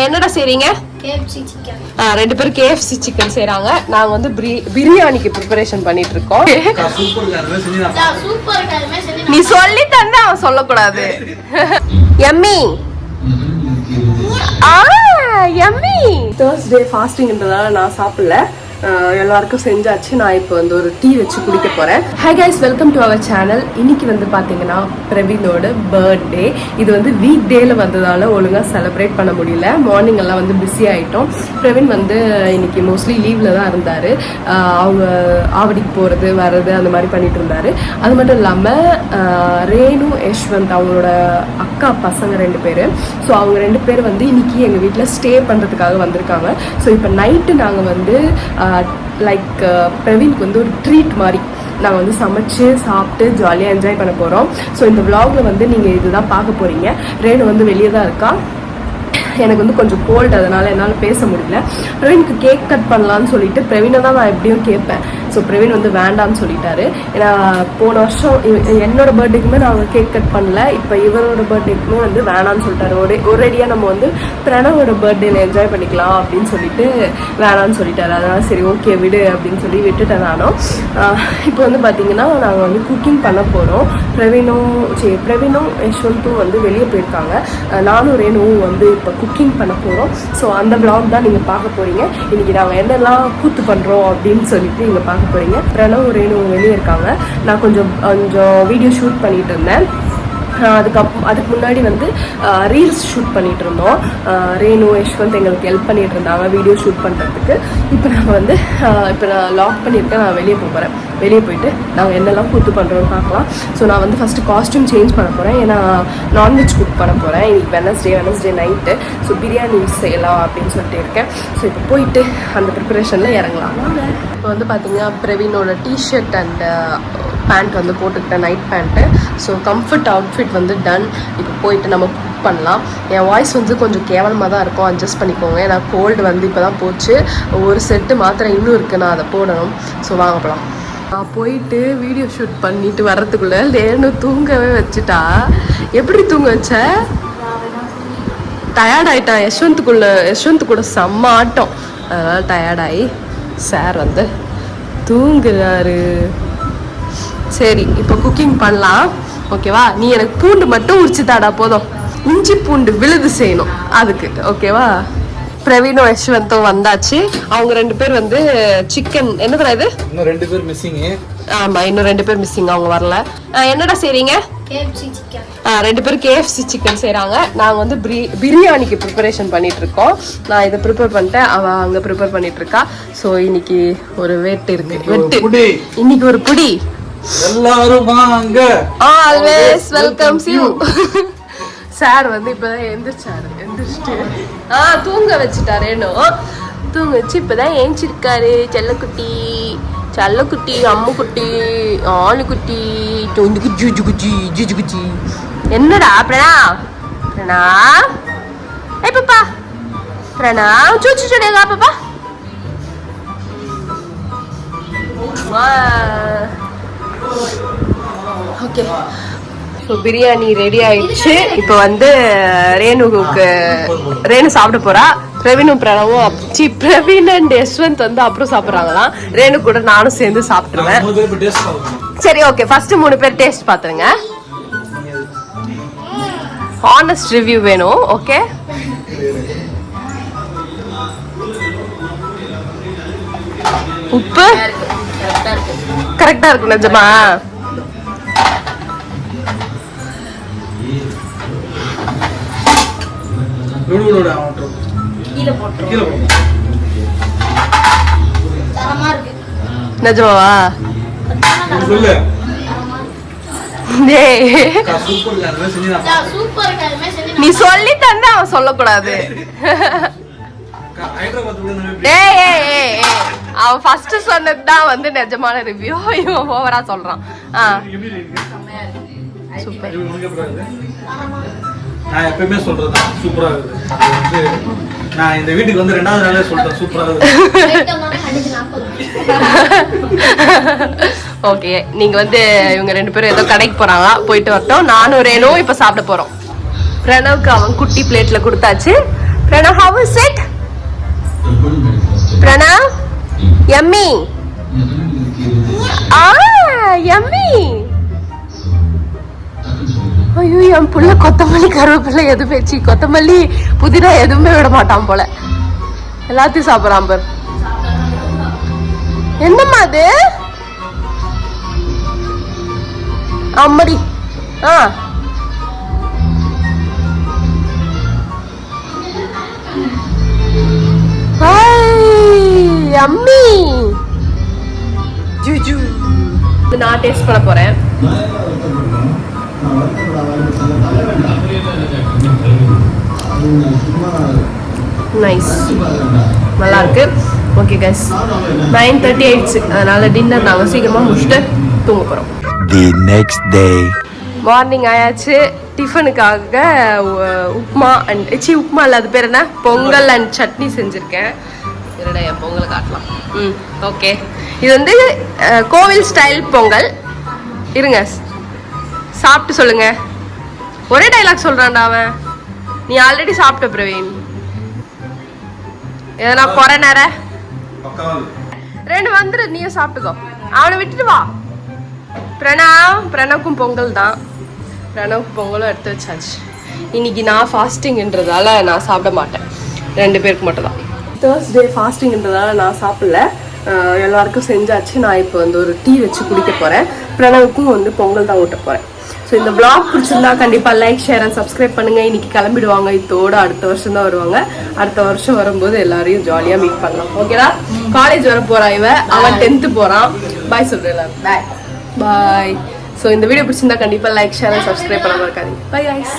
என்னடா செய்றீங்க? KFC chicken. ரெண்டு பேரும் KFC சிக்கன் செய்றாங்க. நாங்க வந்து பிரியாணிக்கு ப்ரிப்பரேஷன் பண்ணிட்டு இருக்கோம். நீ சொல்லி தந்தா அவன் சொல்லக்கூடாது. Yummy yummy. Thursday ஃபாஸ்டிங்ன்றதால நான் சாப்பிடல. எல்லாருக்கும் செஞ்சாச்சு. நான் இப்போ வந்து ஒரு டீ வச்சு குடிக்க போகிறேன். Hi guys, welcome to our channel. இன்னைக்கு வந்து பார்த்தீங்கன்னா பிரவீனோட பர்த்டே. இது வந்து வீக் டேல வந்ததால ஒழுங்காக செலிப்ரேட் பண்ண முடியல. மார்னிங் எல்லாம் வந்து பிஸி ஆகிட்டோம். பிரவீன் வந்து இன்னைக்கு மோஸ்ட்லி லீவில் தான் இருந்தார். அவங்க ஆவடிக்கு போகிறது வர்றது அந்த மாதிரி பண்ணிட்டு இருந்தார். அது மட்டும் இல்லாமல் ரேணு யஷ்வந்த் அவங்களோட அக்கா பசங்க 2 பேர். ஸோ அவங்க 2 பேர் வந்து இன்னைக்கு எங்கள் வீட்டில் ஸ்டே பண்ணுறதுக்காக வந்திருக்காங்க. ஸோ இப்போ நைட்டு நாங்கள் வந்து லைக் பிரவீனுக்கு வந்து ஒரு ட்ரீட் மாதிரி நாங்கள் வந்து சமைச்சு சாப்பிட்டு ஜாலியாக என்ஜாய் பண்ண போகிறோம். ஸோ இந்த விலாகில் வந்து நீங்கள் இதுதான் பார்க்க போகிறீங்க. ரேணு வந்து வெளியே தான் இருக்கா. எனக்கு வந்து கொஞ்சம் கோல்டு, அதனால் என்னால் பேச முடியல. பிரவீனுக்கு கேக் கட் பண்ணலான்னு சொல்லிட்டு பிரவீனை தான் நான் எப்படியும் கேட்பேன். ஸோ பிரவீன் வந்து வேண்டாம்னு சொல்லிட்டாரு. ஏன்னா போன வருஷம் என்னோட பர்த்டேக்குமே நாங்கள் கேக் கட் பண்ணல. இப்போ இவரோட பர்த்டேக்குமே வந்து வேணான்னு சொல்லிட்டாரு. ஒரேடியாக நம்ம வந்து பிரணவோட பர்த்டேல என்ஜாய் பண்ணிக்கலாம் அப்படின்னு சொல்லிட்டு வேணான்னு சொல்லிட்டாரு. அதனால் சரி ஓகே விடு அப்படின்னு சொல்லி விட்டுட்டேன் நானும். இப்போ வந்து பார்த்தீங்கன்னா நாங்கள் வந்து குக்கிங் பண்ண போகிறோம். பிரவீனும் யஷ்வந்தும் வந்து வெளியே போயிருக்காங்க. நானும் ரேணுவும் வந்து இப்போ குக்கிங் பண்ண போகிறோம். ஸோ அந்த vlog தான் நீங்கள் பார்க்க போகிறீங்க. இன்றைக்கி நாங்கள் என்னெல்லாம் கூத்து பண்ணுறோம் அப்படின்னு சொல்லிட்டு நீங்கள் பார்க்க போகிறீங்க. பிரணவ் ரேணு வெளியே இருக்காங்க. நான் கொஞ்சம் வீடியோ ஷூட் பண்ணிட்டு இருந்தேன். அதுக்கு முன்னாடி வந்து ரீல்ஸ் ஷூட் பண்ணிட்டு இருந்தோம். ரேணு யஷ்வந்த் எங்களுக்கு ஹெல்ப் பண்ணிட்டு இருந்தாங்க வீடியோ ஷூட் பண்ணுறதுக்கு. இப்போ நாங்கள் வந்து இப்போ நான் லாக் பண்ணியிருக்கேன். நான் வெளியே போகிறேன். வெளியே போயிட்டு நாங்கள் என்னெல்லாம் கூத்து பண்ணுறோன்னு பார்க்கலாம். ஸோ நான் வந்து ஃபஸ்ட்டு காஸ்ட்யூம் சேஞ்ச் பண்ண போகிறேன். ஏன்னா நான்வெஜ் குக் பண்ண போகிறேன். இன்னைக்கு வெனஸ்டே நைட்டு. ஸோ பிரியாணி செய்யலாம் அப்படின்னு சொல்லிட்டு இருக்கேன். ஸோ இப்போ போயிட்டு அந்த ப்ரிப்பரேஷனில் இறங்கலாம். இப்போ வந்து பார்த்தீங்கன்னா பிரவீனோட டிஷர்ட் அண்ட் பேண்ட் வந்து போட்டுக்கிட்டேன், night pant. So comfort outfit வந்து டன். இப்போ போயிட்டு நம்ம குக் பண்ணலாம். என் வாய்ஸ் வந்து கொஞ்சம் கேவலமாக தான் இருக்கும், அட்ஜஸ்ட் பண்ணிக்கோங்க. ஏன்னா கோல்டு வந்து இப்போ தான் போச்சு. ஒரு செட்டு மாத்திரை இன்னும் இருக்குது, நான் அதை போடணும். ஸோ வாங்க போகலாம். நான் போயிட்டு வீடியோ ஷூட் பண்ணிட்டு வர்றதுக்குள்ளே ரேணு தூங்கவே வச்சுட்டா. எப்படி தூங்க வச்ச? டயர்டாயிட்டான். யஷ்வந்த் கூட செம்ம ஆட்டம். அதனால் டயர்டாகி சார் வந்து தூங்குறாரு. சரி இப்போ குக்கிங் பண்ணலாம். ஓகேவா? நீ எனக்கு பூண்டு மட்டும் உரிச்சு தாடா போதும். இஞ்சி பூண்டு விழுது செய்யணும் அதுக்கு. ஓகேவா? பிரவீனும் யஷ்வந்தும் வந்தாச்சு. அவங்க 2 பேர் வந்து சிக்கன் என்னடா இது? இன்னும் 2 பேர் மிஸ்ஸிங். ஆமா, இன்னும் 2 பேர் மிஸ்ஸிங். அவங்க வரல. என்னடா செய்றீங்க? KFC chicken. 2 பேரும் KFC சிக்கன் செய்றாங்க. நாங்க வந்து பிரியாணிக்கு ப்ரிப்பரேஷன் பண்ணிட்டு இருக்கோம். நான் இதை ப்ரிப்பேர் பண்ணிட்டேன், அவ அங்க ப்ரிப்பேர் பண்ணிட்டு இருக்கா. ஸோ இன்னைக்கு ஒரு வெட்டு இருக்கு. இன்னைக்கு ஒரு புடி. எல்லாரும் வாங்க. Always welcomes you. சார் வந்து இப்பதான் எந்திரிச்சிட்டு தூங்க வச்சுட்டாரேனோ. தூங்க வச்சு இப்பதான் ஏஞ்சிருக்காரு. செல்லக்குட்டி அம்முக்குட்டி ஆளுக்குட்டி ஜூஜுகுச்சி. என்னடா பிரணா ஏ பாப்பா பிரணா சூச்சு சொல்லுங்க பாப்பா. ஓகே, ஸோ பிரியாணி ரெடி ஆயிடுச்சு. இப்போ வந்து ரேணு சாப்பிட போறா. பிரவீன் அண்ட் யஷ்வந்த் வந்து அப்புறம் சாப்பிட்றாங்களாம். ரேணு கூட நானும் சேர்ந்து சாப்பிட்டுருவேன். சரி ஓகே, ஃபர்ஸ்ட் 3 பேர் டேஸ்ட் பாத்துருங்க. ஹானஸ்ட் ரிவ்யூ வேணும். ஓகே, உப்பு கரெக்டா இருக்கு நிஜமா? நிஜமாவா? நீ சொல்லி தந்தா அவன் சொல்லக்கூடாது. அவன் ஃபர்ஸ்ட் சொன்னதுதான் வந்து நிஜமான ரிவ்யூ. இவன் ஓவரா சொல்றான். சூப்பர். நான் எப்பவுமே சொல்றது சூப்பரா இருக்கு. அது வந்து நான் இந்த வீட்டுக்கு வந்து 2வது நாளே சொல்றேன் சூப்பரா இருக்கு. ஓகே, நீங்க வந்து இவங்க 2 பேரும் ஏதோ கடைக்கு போறாங்க, போயிட்டு வரட்டும். நானும் ரேணும் இப்ப சாப்பிட போறோம். பிரணவுக்கு அவன் குட்டி பிளேட்ல கொடுத்தாச்சு. Pranav, how is it? Pranav, yummy. Yummy. ஐயோ என் புள்ள கொத்தமல்லி கருவேப்பிலை எதுவுமே கொத்தமல்லி புதினா எதுவுமே விட மாட்டான் போல, எல்லாத்தையும் சாப்பிட்றான் பார். என்னம்மா அது? அம்மடி. அம்மி ஜூஜூ. நான் டேஸ்ட் பண்ண போறேன். நைஸ், நல்லா இருக்கு. ஓகே கைஸ், 9:30 ஆயிடுச்சு. அதனால டின்னர் நாங்கள் சீக்கிரமாக முடிச்சுட்டு தூங்க போகிறோம். The next day. மார்னிங் ஆயாச்சு. டிஃபனுக்காக உப்மா அண்ட் உப்மா இல்லை, அது பேர் என்ன, பொங்கல் அண்ட் சட்னி செஞ்சுருக்கேன். இருடா என் பொங்கலை காட்டலாம். ஓகே, இது வந்து கோவில் ஸ்டைல் பொங்கல். இருங்க சாப்பிட்டு சொல்லுங்க. ஒரே டைலாக் சொல்றான்டா அவன். நீ ஆல்ரெடி சாப்பிட்ட பிரவீன், எதனா குறை நேர ரெண்டு வந்துரு, நீயே சாப்பிட்டுக்கோ. அவனை விட்டுட்டு வா. பிரணவுக்கும் பொங்கல் தான். பிரணவுக்கு பொங்கலும் எடுத்து வச்சாச்சு. இன்னைக்கு நான் ஃபாஸ்டிங்ன்றதால நான் சாப்பிட மாட்டேன், 2 பேருக்கு மட்டும் தான். தேர்ஸ்டே ஃபாஸ்டிங்ன்றதால நான் சாப்பிடல, எல்லாருக்கும் செஞ்சாச்சு. நான் இப்போ வந்து ஒரு டீ வச்சு குடிக்க போகிறேன். பிரணவுக்கும் வந்து பொங்கல் தான் ஊட்ட போகிறேன். ஸோ இந்த vlog பிடிச்சிருந்தா கண்டிப்பாக லைக், ஷேர் அண்ட் சப்ஸ்கிரைப் பண்ணுங்கள். இன்றைக்கி கிளம்பிடுவாங்க, இதோட அடுத்த வருஷம் தான் வருவாங்க. அடுத்த வருஷம் வரும்போது எல்லாரையும் ஜாலியாக மீட் பண்ணலாம். ஓகேடா? காலேஜ் வர போகிறான் இவன், அவன் 10th போகிறான். பாய் சொல்கிறேன் எல்லாரும். பாய் பாய். ஸோ இந்த வீடியோ பிடிச்சிருந்தா கண்டிப்பாக லைக், ஷேர் அண்ட் சப்ஸ்கிரைப் பண்ண மறக்காதீங்க. Bye guys.